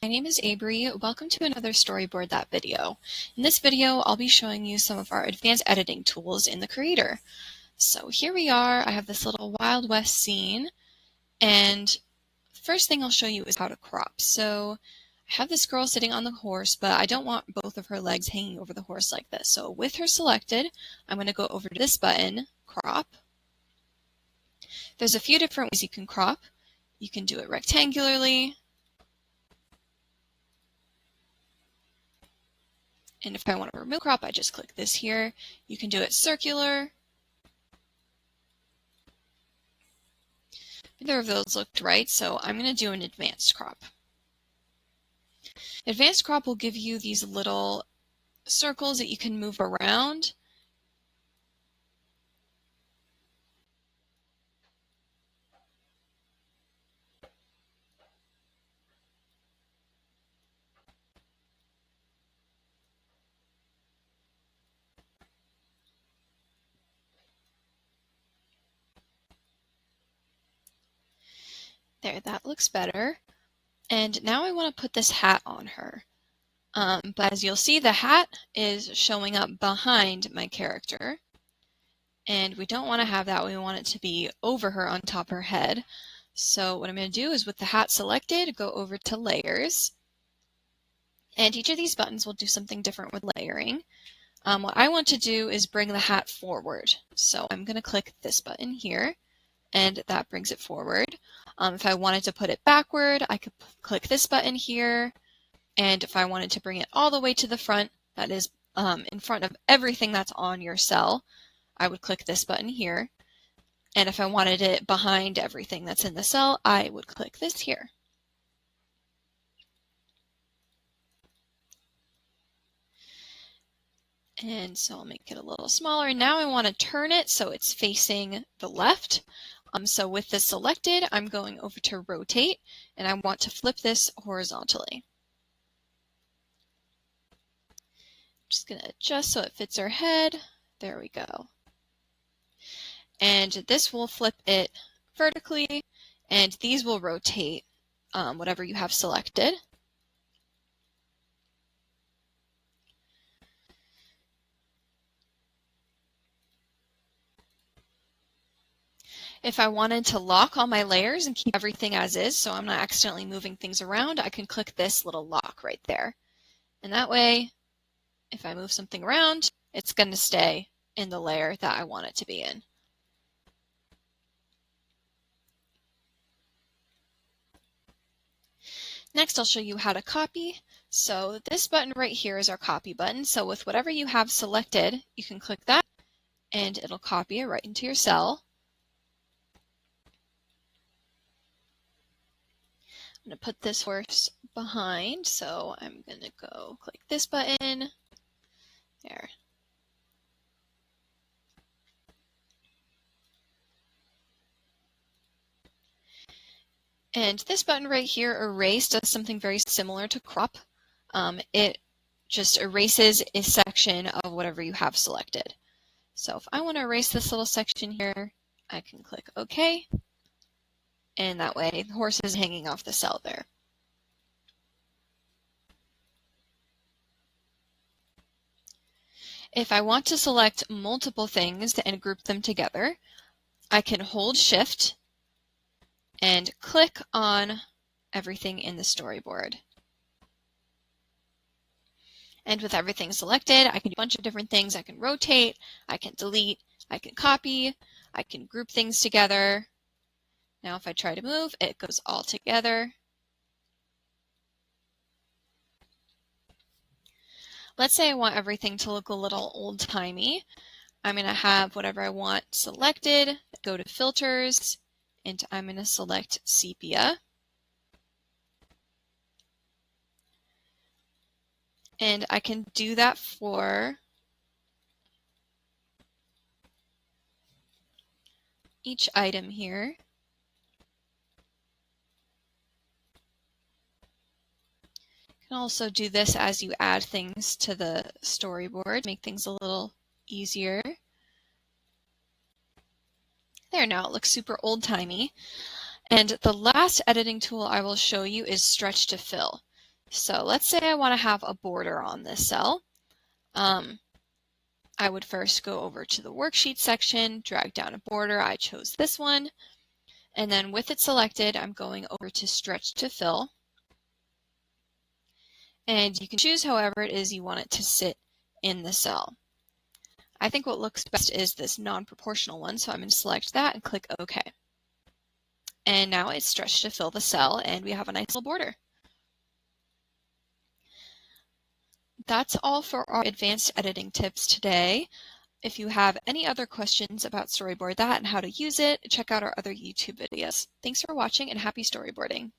My name is Abri. Welcome to another Storyboard That video. In this video, I'll be showing you some of our advanced editing tools in the Creator. So here we are. I have this little Wild West scene, and the first thing I'll show you is how to crop. So I have this girl sitting on the horse, but I don't want both of her legs hanging over the horse like this. So with her selected, I'm going to go over to this button, Crop. There's a few different ways you can crop. You can do it rectangularly, and if I want to remove crop, I just click this here. You can do it circular. Neither of those looked right, so I'm going to do an advanced crop. Advanced crop will give you these little circles that you can move around. There, that looks better. And now I want to put this hat on her. But as you'll see, the hat is showing up behind my character. And we don't want to have that. We want it to be over her, on top of her head. So what I'm going to do is with the hat selected, go over to Layers. And each of these buttons will do something different with layering. What I want to do is bring the hat forward. So I'm going to click this button here, and that brings it forward. If I wanted to put it backward, I could click this button here. And if I wanted to bring it all the way to the front, that is in front of everything that's on your cell, I would click this button here. And if I wanted it behind everything that's in the cell, I would click this here. And so I'll make it a little smaller. Now I want to turn it so it's facing the left. So with this selected, I'm going over to rotate, and I want to flip this horizontally. Just going to adjust so it fits her head. There we go. And this will flip it vertically, and these will rotate whatever you have selected. If I wanted to lock all my layers and keep everything as is, so I'm not accidentally moving things around, I can click this little lock right there. And that way, if I move something around, it's going to stay in the layer that I want it to be in. Next, I'll show you how to copy. So this button right here is our copy button. So with whatever you have selected, you can click that, and it'll copy it right into your cell. I'm going to put this horse behind, so I'm going to go click this button. There. And this button right here, Erase, does something very similar to Crop. It just erases a section of whatever you have selected. So if I want to erase this little section here, I can click OK. And that way the horse is hanging off the cell there. If I want to select multiple things and group them together, I can hold Shift and click on everything in the storyboard. And with everything selected, I can do a bunch of different things. I can rotate, I can delete, I can copy, I can group things together. Now if I try to move, it goes all together. Let's say I want everything to look a little old-timey. I'm going to have whatever I want selected, go to Filters, and I'm going to select Sepia. And I can do that for each item here. You can also do this as you add things to the storyboard, make things a little easier. There, now it looks super old-timey. And the last editing tool I will show you is Stretch to Fill. So let's say I want to have a border on this cell. I would first go over to the worksheet section, drag down a border. I chose this one. And then with it selected, I'm going over to stretch to fill. And you can choose however it is you want it to sit in the cell. I think what looks best is this non-proportional one, so I'm going to select that and click OK. And now it's stretched to fill the cell, and we have a nice little border. That's all for our advanced editing tips today. If you have any other questions about Storyboard That and how to use it, check out our other YouTube videos. Thanks for watching and happy storyboarding.